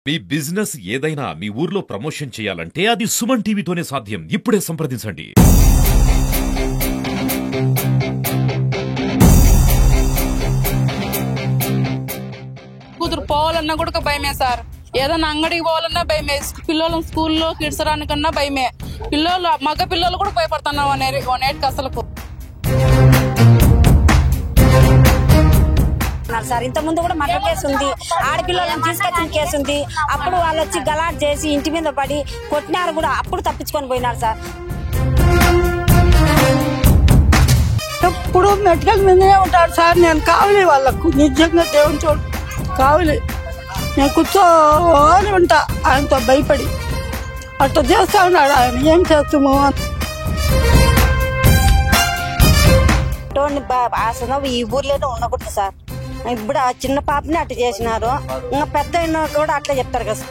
మీ business ఏదైనా మీ ఊర్లో promotion చేయాలంటే అది సుమన్ టీవీతోనే సాధ్యం. ఇప్పుడే సంప్రదించండి. కూతురు పోవాలన్నా కూడా భయమే సార్. ఏదన్నా అంగడికి పోవాలన్నా భయమే. పిల్లలు స్కూల్లో కిడ్సరానికన్నా భయమే. పిల్లలు మగ పిల్లలు కూడా భయపడుతున్నాం అనేటికి అసలు సార్. ఇంత ముందు కూడా మర్డర్ కేసు ఉంది, ఆడపిల్లలను తీసుకొచ్చిన కేసు ఉంది. అప్పుడు వాళ్ళు వచ్చి గలాట్ చేసి ఇంటి మీద పడి కొట్టినారు కూడా, అప్పుడు తప్పించుకొని పోయినారు సార్. ఎప్పుడు మెడికల్ మీదనే ఉంటాడు సార్. నేను కావాలి వాళ్ళకు, నిజంగా దేవుని చోటు కావాలి. నేను కూర్చోని ఉంటా ఆయనతో భయపడి. అట్లా చేస్తా ఉన్నాడు ఆయన. ఏం చేస్తాము అసలు ఈ ఊర్లోనే ఉండకూడదు సార్. ఇప్పుడు ఆ చిన్న పాపని అట్లా చేసినారు, ఇంకా పెద్ద కూడా అట్లా చెప్తారు కదా.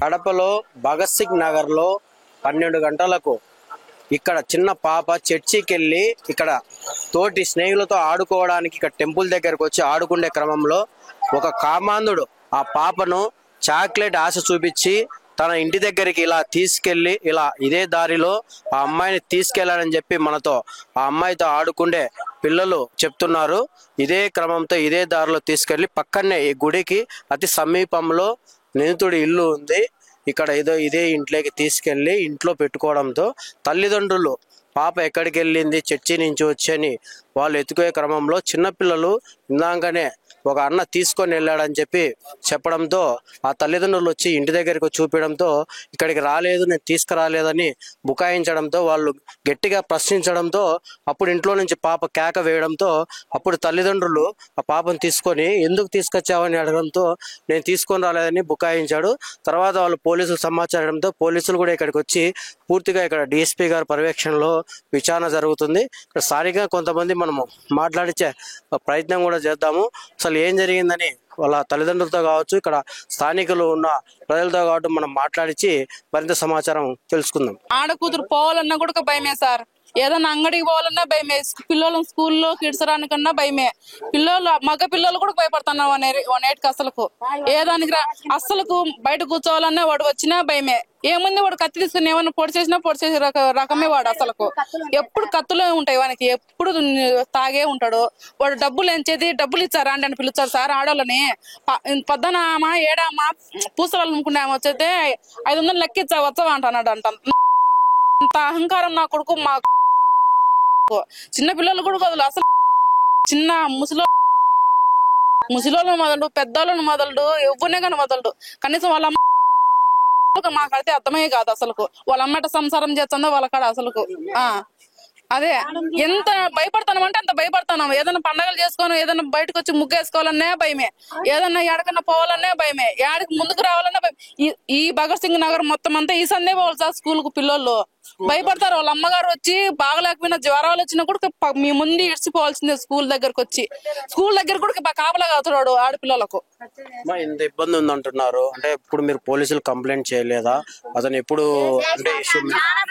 కడపలో భగత్ సింగ్ నగర్ లో 12 గంటలకు ఇక్కడ చిన్న పాప చర్చికి వెళ్ళి ఇక్కడ తోటి స్నేహితులతో ఆడుకోవడానికి ఇక్కడ టెంపుల్ దగ్గరకు వచ్చి ఆడుకునే క్రమంలో ఒక కామాంధుడు ఆ పాపను చాక్లెట్ ఆశ చూపించి తన ఇంటి దగ్గరికి ఇలా తీసుకెళ్లి ఇలా ఇదే దారిలో ఆ అమ్మాయిని తీసుకెళ్లాలని చెప్పి మనతో ఆ అమ్మాయితో ఆడుకుండే పిల్లలు చెప్తున్నారు. ఇదే క్రమంతో ఇదే దారిలో తీసుకెళ్లి పక్కనే ఈ గుడికి అతి సమీపంలో నిందితుడి ఇల్లు ఉంది. ఇక్కడ ఇదే ఇంట్లోకి తీసుకెళ్లి ఇంట్లో పెట్టుకోవడంతో తల్లిదండ్రులు పాప ఎక్కడికి వెళ్ళింది, చర్చి నుంచి వచ్చని వాళ్ళు ఎత్తుకునే క్రమంలో చిన్నపిల్లలు ఇందాకనే ఒక అన్న తీసుకొని వెళ్ళాడని చెప్పి చెప్పడంతో ఆ తల్లిదండ్రులు వచ్చి ఇంటి దగ్గరికి చూపించడంతో ఇక్కడికి రాలేదు, నేను తీసుకురాలేదని బుకాయించడంతో వాళ్ళు గట్టిగా ప్రశ్నించడంతో అప్పుడు ఇంట్లో నుంచి పాప కేక వేయడంతో అప్పుడు తల్లిదండ్రులు ఆ పాపను తీసుకొని ఎందుకు తీసుకొచ్చావని అడగడంతో నేను తీసుకొని రాలేదని బుకాయించాడు. తర్వాత వాళ్ళు పోలీసులు సమాచారంతో పోలీసులు కూడా ఇక్కడికి వచ్చి పూర్తిగా ఇక్కడ డిఎస్పీ గారి పర్యవేక్షణలో విచారణ జరుగుతుంది. ఇక్కడ స్థానికంగా కొంతమంది మనము మాట్లాడించే ప్రయత్నం కూడా చేద్దాము. అసలు ఏం జరిగిందని వాళ్ళ తల్లిదండ్రులతో కావచ్చు, ఇక్కడ స్థానికులు ఉన్న ప్రజలతో కావచ్చు మనం మాట్లాడించి మరింత సమాచారం తెలుసుకుందాం. ఆడ కూతురు పోవాలన్నా కూడా భయమే సార్. ఏదన్నా అంగడికి పోవాలన్నా భయమే. పిల్లలు స్కూల్లో కిడ్సరానికన్నా భయమే. పిల్లలు మగ పిల్లలు కూడా భయపడుతున్నాం అనేటికి అసలు ఏదానికి అస్సలకు బయట కూర్చోవాలన్నా వాడు వచ్చినా భయమే. ఏముంది వాడు కత్తి తీసుకుని ఏమన్నా పొడి చేసే రకమే వాడు. అసలుకు ఎప్పుడు కత్తులే ఉంటాయి వానికి, ఎప్పుడు తాగే ఉంటాడు వాడు. డబ్బులు ఎంచేది, డబ్బులు ఇచ్చారా అంటే అని పిలుస్తారు సార్ ఆడోళ్ళని. పొద్దునామా ఏడామా పూసలు అనుకునే వచ్చైతే 500 లెక్కిచ్చా వచ్చావా అంటున్నాడు అంట. అంత అహంకారం నా కొడుకు. మా చిన్న పిల్లలు కూడా వదలు, అసలు చిన్న ముసలోళ్ళను మొదలు, పెద్దోళ్ళను మొదలు, ఎవరినే కానీ వదలడు. కనీసం వాళ్ళ మాకైతే అర్థమయ్యే కాదు అసలుకు. వాళ్ళ అమ్మట సంసారం చేస్తుందో వాళ్ళ కాడ అసలుకు. అదే ఎంత భయపడతాం అంటే అంత భయపడతాం. ఏదైనా పండగలు చేసుకొని ఏదైనా బయటకు వచ్చి ముగ్గేసుకోవాలనే భయమే. ఏదన్నా ఎడకన్నా పోవాలనే భయమే. ఏడికి ముందుకు రావాలనే భయం. ఈ భగత్ సింగ్ నగర్ మొత్తం అంతా ఈ సందే పోవాలి సార్. స్కూల్ కు పిల్లలు భయపడతారు. వాళ్ళ అమ్మగారు వచ్చి బాగలేకపోయినా జ్వరాలు వచ్చినా కూడా మీ ముందు ఇడిచిపోవాల్సిందే. స్కూల్ దగ్గరకు వచ్చి స్కూల్ దగ్గర కూడా కాపలా కాతున్నాడు ఆడపిల్లలకు. ఇంత ఇబ్బంది ఉందంటున్నారు అంటే ఇప్పుడు మీరు పోలీసులు కంప్లైంట్ చేయలేదా? అతను ఎప్పుడు అంటే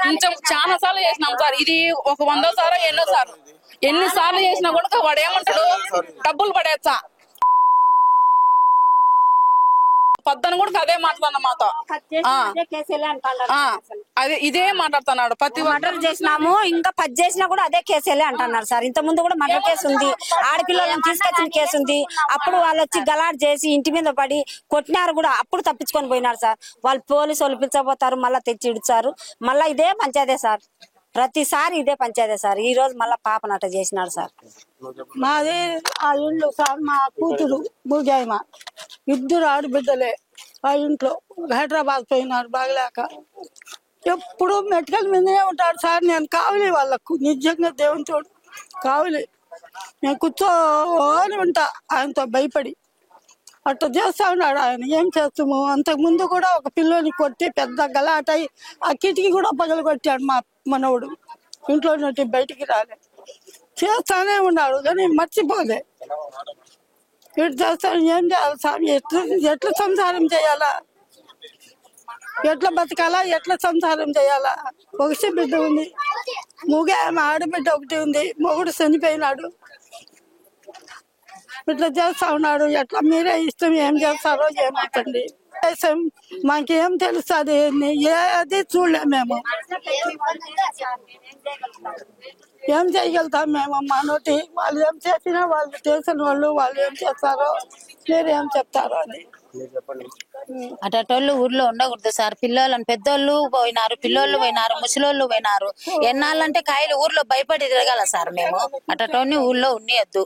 కొంచెం చాలా సార్లు చేసినాం సార్. ఇది ఒక 100 సార్లు ఎన్నిసార్లు చేసినా కూడా వాడు ఏమంటాడు, డబ్బులు పడేచ్చా పద్దను కూడా అదే మాట్లాడిన మాతో. అదే ఇదే మాట్లాడుతున్నాడు. ప్రతి మర్డర్ చేసినాము ఇంకా 10 చేసినా కూడా అదే కేసులే అంటున్నారు సార్. ఇంత ముందు కూడా మర్డర్ కేసు ఉంది, ఆడపిల్లలను తీసుకొచ్చిన కేసు ఉంది. అప్పుడు వాళ్ళు వచ్చి గలాట్ చేసి ఇంటి మీద పడి కొట్టినారు కూడా, అప్పుడు తప్పించుకొని పోయినారు సార్. వాళ్ళు పోలీసు వాళ్ళు పిలిచబోతారు, మళ్ళా తెచ్చి ఇడుచారు. మళ్ళా ఇదే పంచాయతే సార్. ప్రతిసారి ఇదే పంచాయతే సార్. ఈ రోజు మళ్ళా పాపనట చేసినాడు సార్. మాది ఆ ఇల్లు సార్. మా కూతురు భూజాయమ, 2 ఆడబిడ్డలే ఆ ఇంట్లో. హైదరాబాద్ పోయినారు బాగలేక. ఎప్పుడు మెడికల్ మీదనే ఉంటాడు సార్. నేను కావాలి వాళ్ళకు, నిజంగా దేవుని చోటు కావాలి. నేను కూర్చోని ఉంటా ఆయనతో భయపడి. అట్లా చేస్తా ఉన్నాడు ఆయన. ఏం చేస్తాము. అంతకు ముందు కూడా ఒక పిల్లోని కొట్టి పెద్ద గలాటై ఆ కిటికీ కూడా పగలు కొట్టాడు మా మనవుడు. ఇంట్లో నుండి బయటికి రాలే. చేస్తానే ఉన్నాడు కానీ మర్చిపోలే. ఇటు చేస్తాను. ఏం చేయాలి సార్? ఎట్లా సంసారం చేయాలా, ఎట్లా బతకాలా, ఎట్లా సంసారం చేయాలా? ఒక బిడ్డ ఉంది, ఆడబిడ్డ ఒకటి ఉంది. మొగుడు చనిపోయినాడు. ఇట్లా చేస్తా ఉన్నాడు. ఎట్లా మీరే ఇష్టం ఏం చేస్తారో ఏమవుతుంది మాకేం తెలుస్తుంది, ఏది చూడలే మేము. ఏం చేయగలుగుతాం మేము? మనోటి వాళ్ళు ఏం చేసినా వాళ్ళు తెలిసిన వాళ్ళు ఏం చేస్తారో మీరు ఏం చెప్తారో అని అటోళ్ళు ఊర్లో ఉండకూడదు సార్. పిల్లలను పెద్దోళ్ళు పోయినారు, పిల్లోళ్ళు పోయినారు, ముసలోళ్ళు పోయినారు. ఎన్నాళ్ళంటే కాయలు ఊర్లో భయపడి తిరగాల సార్ మేము. అటోని ఊర్లో ఉన్నయద్దు.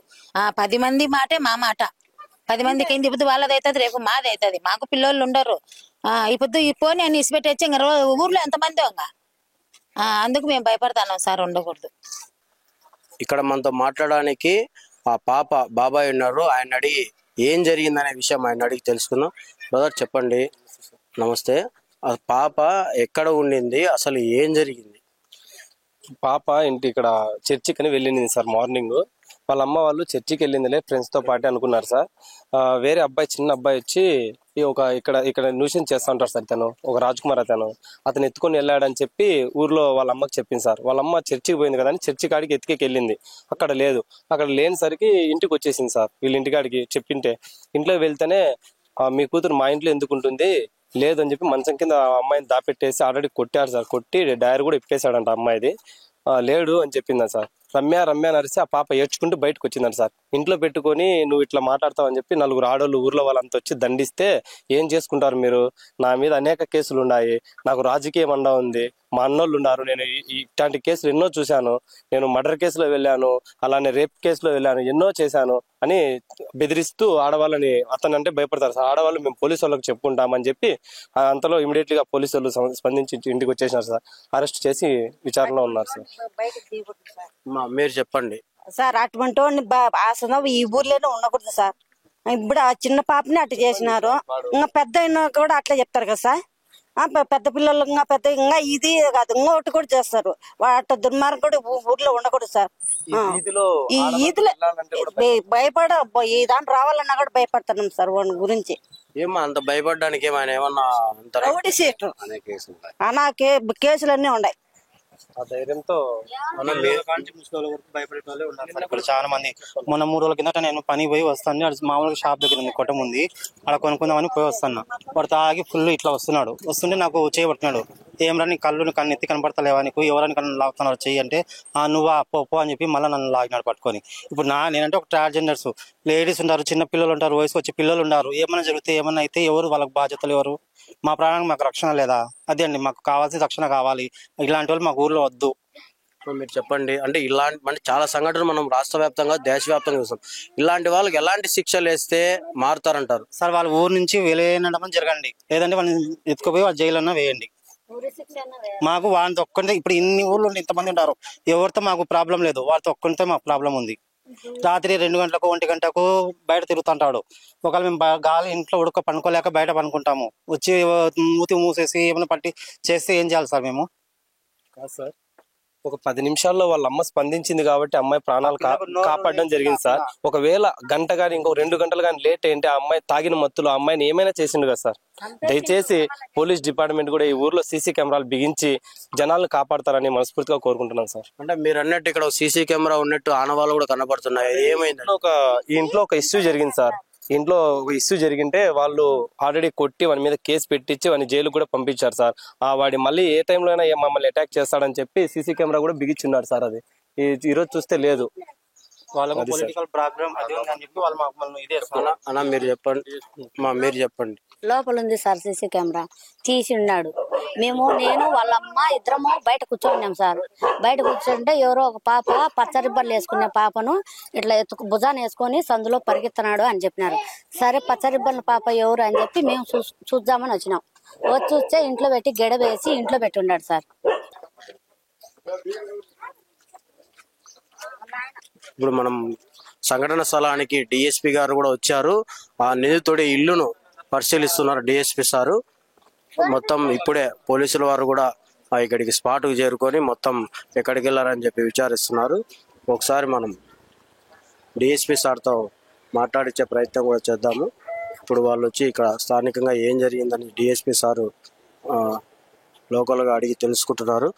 10 మంది మాటే మా మాట. 10 మందికి ఏంది ఇప్పుడు వాళ్ళది అవుతుంది, రేపు మాది అవుతుంది. మాకు పిల్లోళ్ళు ఉండరు. ఇప్పుడు ఈ పోనీ అని ఇసిపెట్టేసి ఇంకా ఊర్లో ఎంతమంది ఇంకా అందుకు మేము భయపడతాను సార్, ఉండకూడదు. ఇక్కడ మనతో మాట్లాడడానికి ఆ పాప బాబాయ్ ఉన్నారు. ఆయన అడిగి ఏం జరిగిందనే విషయం ఆయన అడిగి తెలుసుకుందాం. బ్రదర్ చెప్పండి. నమస్తే. ఆ పాప ఎక్కడ ఉండింది, అసలు ఏం జరిగింది? పాప ఇంటి ఇక్కడ చర్చికి అని వెళ్ళింది సార్. మార్నింగ్ వాళ్ళ అమ్మ వాళ్ళు చర్చికి వెళ్ళిందిలే ఫ్రెండ్స్ తో పాటు అనుకున్నారు సార్. వేరే అబ్బాయి, చిన్న అబ్బాయి వచ్చి ఇక్కడ న్యూషన్ చేస్తా ఉంటారు సార్. ఒక రాజ్ కుమార్ అతను ఎత్తుకొని వెళ్ళాడని చెప్పి ఊర్లో వాళ్ళ అమ్మకి చెప్పింది సార్. వాళ్ళ అమ్మ చర్చికి పోయింది కదా అని చర్చి కాడికి ఎత్తుకెళ్ళింది. వెళ్ళింది. అక్కడ లేదు. అక్కడ లేనిసరికి ఇంటికి వచ్చేసింది సార్. వీళ్ళ ఇంటికాడికి చెప్పింటే ఇంట్లో వెళ్తేనే మీ కూతురు మా ఇంట్లో ఎందుకు ఉంటుంది లేదని చెప్పి మంచం కింద అమ్మాయిని దాపెట్టేసి ఆల్రెడీ కొట్టారు సార్. కొట్టి డైరీ కూడా ఇప్పేశాడంట అమ్మాయిది. లేడు అని చెప్పిందని సార్. రమ్య నరిసి ఆ పాప ఏడ్చుకుంటూ బయటకు వచ్చిందంట సార్. ఇంట్లో పెట్టుకొని నువ్వు ఇట్లా మాట్లాడతావు అని చెప్పి 4 ఆడోళ్ళు ఊర్లో వాళ్ళంతా వచ్చి దండిస్తే ఏం చేసుకుంటారు మీరు, నా మీద అనేక కేసులు ఉన్నాయి, నాకు రాజకీయం అండా ఉంది, మా అన్నోళ్ళు ఉన్నారు, నేను ఇట్లాంటి కేసులు ఎన్నో చూశాను, నేను మర్డర్ కేసులో వెళ్ళాను, అలానే రేప్ కేసులో వెళ్ళాను, ఎన్నో చేశాను అని బెదిరిస్తూ ఆడవాళ్ళని అతనంటే భయపడతారు సార్. ఆడవాళ్ళు మేము పోలీసు వాళ్ళకి చెప్పుకుంటామని చెప్పి అంతలో ఇమీడియట్ గా పోలీసు వాళ్ళు స్పందించి ఇంటికి వచ్చేసినారు సార్. అరెస్ట్ చేసి విచారణలో ఉన్నారు సార్. మీరు చెప్పండి సార్. అటువంటి అసలు ఈ ఊర్లోనే ఉండకూడదు సార్. ఇప్పుడు ఆ చిన్న పాపని అట్లా చేసినారు. ఇంకా పెద్ద కూడా అట్లా చెప్తారు కదా సార్. పెద్ద పిల్లలు ఇంకా ఇది కాదు ఇంకొకటి కూడా చేస్తారు. అట్లా దుర్మార్గుడు ఊర్లో ఉండకూడదు సార్. ఈ ఈదులో భయపడ ఈ దాంట్లో రావాలన్నా కూడా భయపడుతున్నాం సార్ వాడి గురించి. ఏమో అంత భయపడడానికి ఏమన్నా రౌడీ సీట్లు అనా కేసులన్నీ ఉన్నాయి. ఆ ధైర్యంతో ఇక్కడ చాలా మంది. మొన్న 3 రోజుల కిందట నేను పని పోయి వస్తాను. మామూలుగా షాప్ దగ్గర ఉంది, కొట్టం ఉంది, అలా కొనుక్కుందామని పోయి వస్తాను. వాడు తాగి ఫుల్ ఇట్లా వస్తుంటే నాకు చేయబడుతున్నాడు. ఏమరా నీ కన్ను ఎత్తి కనపడతలేవా, నీకు ఎవరైనా కన్ను లాగుతున్నారు చెయ్యి అంటే నువ్వా పో అని చెప్పి మళ్ళీ నన్ను లాగినాడు పట్టుకొని. ఇప్పుడు నేనంటే ఒక ట్రాన్స్జెండర్స్ లేడీస్ ఉంటారు, చిన్న పిల్లలు ఉంటారు, వయసుకు వచ్చే పిల్లలు ఉన్నారు. ఏమైనా జరిగితే ఏమన్నా అయితే ఎవరు వాళ్ళకి బాధ్యతలు ఎవరు? మా ప్రాణానికి మాకు రక్షణ లేదా? అదే అండి మాకు కావాల్సిన రక్షణ కావాలి. ఇలాంటి వాళ్ళు మాకు ఊర్లో వద్దు. మీరు చెప్పండి. అంటే ఇలాంటి చాలా సంఘటనలు మనం రాష్ట్ర వ్యాప్తంగా దేశవ్యాప్తంగా చూస్తాం. ఇలాంటి వాళ్ళకి ఎలాంటి శిక్షలు వేస్తే మారుతారంటారు సార్? వాళ్ళ ఊరు నుంచి వెళ్ళడం జరగండి, లేదంటే వాళ్ళని ఎత్తుకుపోయి వాళ్ళ జైలున్నా వేయండి. మాకు వాళ్ళతో ఒక్కటే ఇప్పుడు ఇన్ని ఊర్లు ఇంతమంది ఉంటారు, ఎవరితో మాకు ప్రాబ్లం లేదు, వాళ్ళతో ఒక్కరితో మాకు ప్రాబ్లం ఉంది. రాత్రి 2 గంటలకు 1 గంటకు బయట తిరుగుతుంటాడు. ఒకవేళ మేము గాలి ఇంట్లో ఉడక పనుకోలేక బయట పనుకుంటాము. వచ్చి మూతి మూసేసి ఏమైనా పట్టి చేస్తే ఏం చేయాలి సార్ మేము? కాదు సార్, ఒక 10 నిమిషాల్లో వాళ్ళ అమ్మ స్పందించింది కాబట్టి అమ్మాయి ప్రాణాలు కాపాడడం జరిగింది సార్. ఒకవేళ గంట గానీ ఇంకో 2 గంటలు కానీ లేట్ అయింటే ఆ అమ్మాయి తాగిన మత్తులో అమ్మాయిని ఏమైనా చేసిండు కదా సార్. దయచేసి పోలీస్ డిపార్ట్మెంట్ కూడా ఈ ఊర్లో సీసీ కెమెరాలు బిగించి జనాలను కాపాడతారని మనస్ఫూర్తిగా కోరుకుంటున్నాను సార్. అంటే మీరు అన్నట్టు ఇక్కడ సీసీ కెమెరా ఉన్నట్టు ఆనవాళ్ళు కూడా కనబడుతున్నాయి. ఏమైంది? ఈ ఇంట్లో ఒక ఇష్యూ జరిగింది సార్. ఇంట్లో ఒక ఇష్యూ జరిగింటే వాళ్ళు ఆల్రెడీ కొట్టి వాడి మీద కేసు పెట్టించి వాడిని జైలు కూడా పంపించారు సార్. వాడి మళ్ళీ ఏ టైంలో అయినా మమ్మల్ని అటాక్ చేస్తాడని చెప్పి సీసీ కెమెరా కూడా బిగించున్నారు సార్. అది ఈ రోజు చూస్తే లేదు. వాళ్ళకు పొలిటికల్ ప్రాబ్లం అది ఉందని చెప్పి వాళ్ళు మమ్మల్ని ఇదే అన్న మీరు చెప్పండి. లోపల ఉంది సార్ సీసీ కెమెరా తీసి ఉన్నాడు. నేను వాళ్ళ అమ్మ ఇద్దరము బయట కూర్చోన్నాం సార్. బయట కూర్చుంటే ఎవరో ఒక పాప పచ్చరిబ్బర్లు వేసుకునే పాపను ఇట్లా భుజాన్ని వేసుకొని సందులో పరిగెత్తనాడు అని చెప్పినారు. సరే పచ్చరిబ్బర్ల పాప ఎవరు అని చెప్పి మేము చూద్దామని వచ్చినాం. వచ్చి చూస్తే ఇంట్లో పెట్టి గెడ వేసి ఇంట్లో పెట్టి ఉన్నాడు సార్. ఇప్పుడు మనం సంఘటన స్థలానికి డిఎస్పీ గారు కూడా వచ్చారు. ఆ నిందితుడి ఇల్లును పరిశీలిస్తున్నారు డిఎస్పీ సారు. మొత్తం ఇప్పుడే పోలీసుల వారు కూడా ఇక్కడికి స్పాట్కు చేరుకొని మొత్తం ఎక్కడికి వెళ్ళారని చెప్పి విచారిస్తున్నారు. ఒకసారి మనం డిఎస్పీ సార్తో మాట్లాడించే ప్రయత్నం కూడా చేద్దాము. ఇప్పుడు వాళ్ళు వచ్చి ఇక్కడ స్థానికంగా ఏం జరిగిందని డిఎస్పీ సారు లోకల్ గా అడిగి తెలుసుకుంటున్నారు.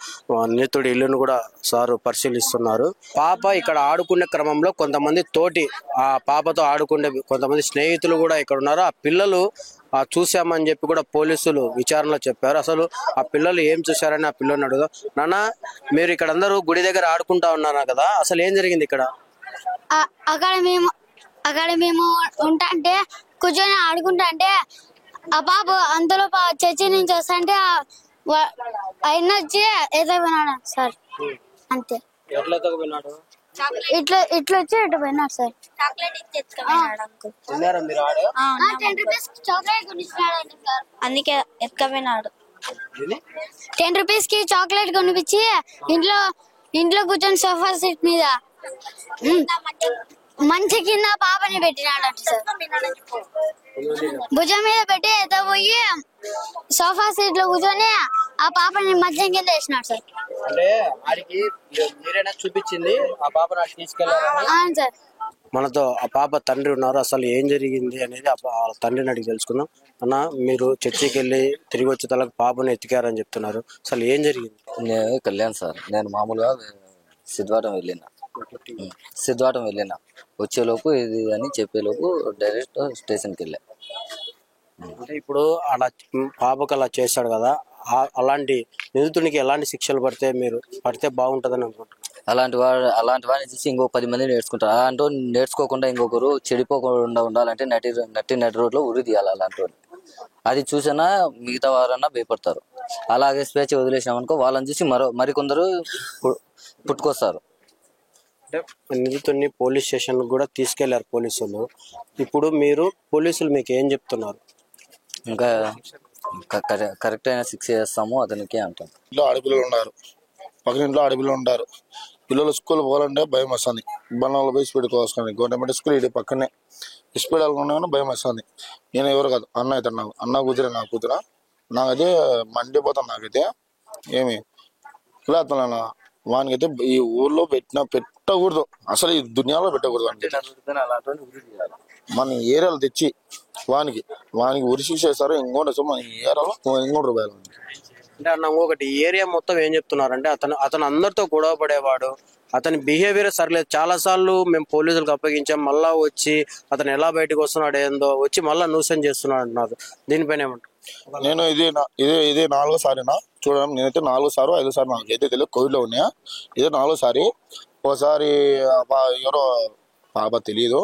నిందితుడి ఇల్లును కూడా సార్ పరిశీలిస్తున్నారు. పాప ఇక్కడ ఆడుకునే క్రమంలో కొంతమంది తోటి ఆ పాపతో ఆడుకునే కొంతమంది స్నేహితులు కూడా ఇక్కడ ఉన్నారు. ఆ పిల్లలు చూసామని చెప్పి కూడా పోలీసులు విచారణలో చెప్పారు. అసలు ఆ పిల్లలు ఏం చూశారని ఆ పిల్లల్ని అడుగుదాం. నాన్న, మీరు ఇక్కడ అందరూ గుడి దగ్గర ఆడుకుంటా ఉన్నారు కదా, అసలు ఏం జరిగింది ఇక్కడ? అక్కడ మేము ఉంటా అంటే కూర్చొని ఆడుకుంటా అంటే ఆ పాప అంతలో చర్చి నుంచి వస్తా ఆయన వచ్చి ఎదగపోయినాడు సార్. అంతే, ఇట్లా వచ్చి ఇటు పోయినాడు సార్. అందుకే ఎత్తుకపోయినాడు. 10 రూపీస్ కి చాక్లెట్ కొనిపించి ఇంట్లో కూర్చొని సోఫా సెట్ మీద మంచి కింద పాపని పెట్టినాడంట సార్. భుజం మీద పెట్టి ఎత్తపోయి సోఫా సీట్ లో కూర్చొని ఆ పాపని మధ్య కింద వేసినాడు సార్. అంటే వాడికి మీరేనా చూపించింది ఆ పాప నాకు తీసుకెళ్ళారు సార్? మనతో ఆ పాప తండ్రి ఉన్నారు. అసలు ఏం జరిగింది అనేది ఆ తండ్రిని అడిగి తెలుసుకుందాం. అన్న, మీరు చర్చికి వెళ్ళి తిరిగి వచ్చే తలకు పాపను ఎత్తికారని చెప్తున్నారు. అసలు ఏం జరిగింది? నేను కళ్యాణ్ సార్, నేను మామూలుగా సిద్ధాటం వెళ్ళిన వచ్చేలోపు ఇది అని చెప్పేలోపు డైరెక్ట్ స్టేషన్కి వెళ్ళా. అంటే ఇప్పుడు అలా పాపకు అలా చేశాడు కదా, అలాంటి నిందితునికి ఎలాంటి శిక్షలు పడితే బాగుంటుందని అనుకుంటున్నాను. అలాంటి వాడిని చూసి ఇంకో 10 మంది నేర్చుకుంటారు. అలాంటి నేర్చుకోకుండా ఇంకొకరు చెడిపోకుండా ఉండాలంటే నటి రోడ్లో ఉరి తీయాలి అలాంటి వాడిని. అది చూసినా మిగతా వారన్నా భయపడతారు. అలాగే స్వేచ్ఛ వదిలేసినామనుకో వాళ్ళని చూసి మరికొందరు పుట్టుకొస్తారు. అంటే నిందితుడిని పోలీస్ స్టేషన్ కూడా తీసుకెళ్లారు పోలీసులు. ఇప్పుడు పోలీసులు మీకు ఏం చెప్తున్నారు? ఇంకా కరెక్ట్ అయిన శిక్ష చేస్తాము అతనికి అంటాం. ఇంట్లో ఆడపిల్లలు ఉన్నారు, పక్కన ఇంట్లో ఆడపిల్లలు ఉంటారు. పిల్లలు స్కూల్ పోవాలంటే భయం వస్తుంది. బండ్లలో పోయి స్పీడ్ కోసుకొని గవర్నమెంట్ స్కూల్ ఇటు పక్కనే స్పీడ్ వెళ్ళకుండా భయం వస్తుంది. నేను ఎవరు కాదు, అన్న అవుతాను. నాకు అన్న కూతురే, నా కూతురా. నాకైతే మండిపోతాను. నాకైతే ఏమి ఇలా అతను వానికైతే ఈ ఊర్లో పెట్టకూడదు, అసలు ఈ దునియాలో పెట్టకూడదు. మన ఏరియాలో తెచ్చి వానికి ఉరి శిక్ష చేస్తారు. ఇంకోటి మన ఏరియాలో ₹3 అంటే అన్న, ఇంకొకటి ఏరియా మొత్తం ఏం చెప్తున్నారంటే అతను అందరితో గొడవ పడేవాడు, అతని బిహేవియర్ సరిలేదు. చాలా సార్లు మేము పోలీసులకు అప్పగించాం, మళ్ళా వచ్చి అతను ఎలా బయటకు వస్తున్నాడు ఏందో వచ్చి మళ్ళా న్యూసెన్స్ చేస్తున్నాడు అంటున్నారు. దీనిపైన ఏమంటారు? నేను ఇదే 4వ సారినా చూడడం. నేనైతే 4వ సారి 5వ సారి నాకైతే తెలియదు, కోవిడ్ లో ఉన్నాయా. ఇదే 4వ సారి. ఒకసారి ఎవరో పాప తెలియదు,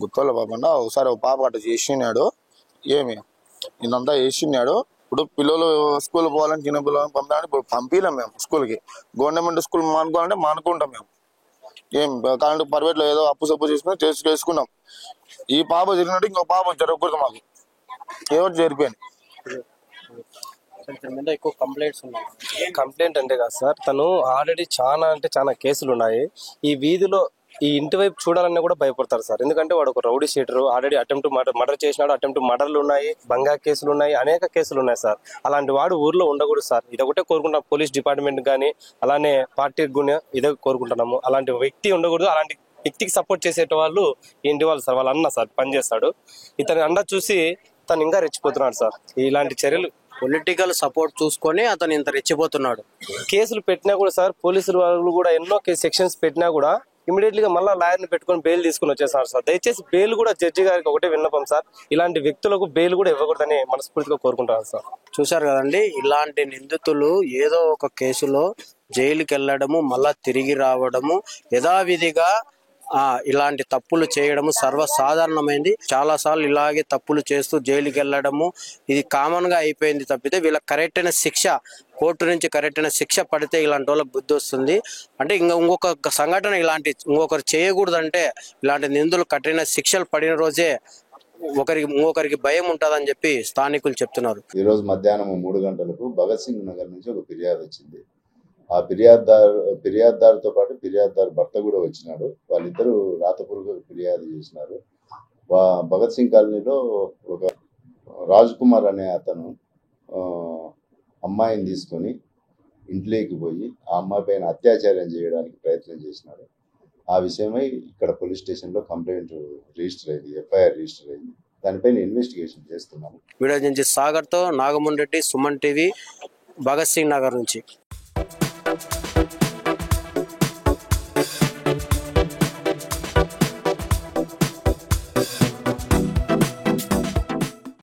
గుత్తోళ్ళ పాప అంట. ఒకసారి ఒక పాప అట్లా చేసినాడు. ఇదంతా చేసినాడు. ఇప్పుడు పిల్లలు స్కూల్ పోవాలని చిన్న పిల్లలు పంపాలని ఇప్పుడు పంపించలేం మేము స్కూల్కి. గవర్నమెంట్ స్కూల్ మానుకోవాలంటే మానుకుంటాం మేము. కాబట్టి ప్రైవేట్ లో ఏదో అప్పు చేసుకున్నాం. ఈ పాప జరిగినట్టు ఇంకో పాప జరగకూడదు మాకు. ఎవరు జరిపోయింది కంప్లైంట్ అంటే కాదు సార్, తను ఆల్రెడీ చాలా కేసులు ఉన్నాయి. ఈ వీధిలో ఈ ఇంటి వైపు చూడాలన్నా కూడా భయపడతారు సార్. ఎందుకంటే వాడు ఒక rowdy sheeter, already attempt murder చేసినాడు, అటెంప్ట్ మర్డర్లు ఉన్నాయి, బంగా కేసులు ఉన్నాయి, అనేక కేసులు ఉన్నాయి సార్. అలాంటి వాడు ఊర్లో ఉండకూడదు సార్. ఇదొకటే కోరుకుంటాం పోలీస్ డిపార్ట్మెంట్ కానీ, అలానే పార్టీకి కూడా ఇదే కోరుకుంటున్నాము. అలాంటి వ్యక్తి ఉండకూడదు. అలాంటి వ్యక్తికి సపోర్ట్ చేసేట వాళ్ళు ఇంటి వాళ్ళు సార్. వాళ్ళ అన్న సార్ పనిచేస్తాడు. ఇతని అండ చూసి తను ఇంకా రెచ్చిపోతున్నాడు సార్. ఇలాంటి చర్యలు పొలిటికల్ సపోర్ట్ చూసుకొని అతను ఇంత రెచ్చిపోతున్నాడు. కేసులు పెట్టినా కూడా సార్, పోలీసులు వాళ్ళు కూడా ఎన్నో సెక్షన్స్ పెట్టినా కూడా ఇమీడియట్లీగా మళ్ళీ లాయర్ని పెట్టుకొని బెయిల్ తీసుకుని వచ్చేసారు సార్. దయచేసి బెయిల్ కూడా జడ్జి గారికి ఒకటే విన్నపం సార్, ఇలాంటి వ్యక్తులకు బెయిల్ కూడా ఇవ్వకూడదని మనస్ఫూర్తిగా కోరుకుంటారు సార్. చూశారు కదండి, ఇలాంటి నిందితులు ఏదో ఒక కేసులో జైలుకి వెళ్ళడము, మళ్ళా తిరిగి రావడము, యథావిధిగా ఇలాంటి తప్పులు చేయడము సర్వసాధారణమైంది. చాలా సార్లు ఇలాగే తప్పులు చేస్తూ జైలుకి వెళ్ళడము ఇది కామన్ గా అయిపోయింది. తప్పితే వీళ్ళకి కరెక్ట్ అయిన శిక్ష, కోర్టు నుంచి కరెక్ట్ అయిన శిక్ష పడితే ఇలాంటి వాళ్ళకి బుద్ధి వస్తుంది. అంటే ఇంకొక సంఘటన ఇంకొకరు చేయకూడదంటే ఇలాంటి నిందులు కఠిన శిక్షలు పడిన రోజే ఇంకొకరికి భయం ఉంటుందని చెప్పి స్థానికులు చెప్తున్నారు. ఈ రోజు మధ్యాహ్నం 3 గంటలకు భగత్ సింగ్ నగర్ నుంచి ఒక ఫిర్యాదు వచ్చింది. ఆ ఫిర్యాదుదారుతో పాటు ఫిర్యాదుదారు భర్త కూడా వచ్చినాడు. వాళ్ళిద్దరూ రాతపూర్వక ఫిర్యాదు చేసినారు. భగత్ సింగ్ కాలనీలో ఒక రాజ్ కుమార్ అనే అతను అమ్మాయిని తీసుకొని ఇంట్లోకి పోయి ఆ అమ్మాయి పైన అత్యాచారం చేయడానికి ప్రయత్నం చేసినాడు. ఆ విషయమై ఇక్కడ పోలీస్ స్టేషన్లో కంప్లైంట్ రిజిస్టర్ అయింది, ఎఫ్ఐఆర్ రిజిస్టర్ అయింది. దానిపైన ఇన్వెస్టిగేషన్ చేస్తున్నాము. వీడియో నుంచి సాగర్తో నాగమోహన్ రెడ్డి, సుమన్ టీవీ, భగత్ సింగ్ నగర్ నుంచి.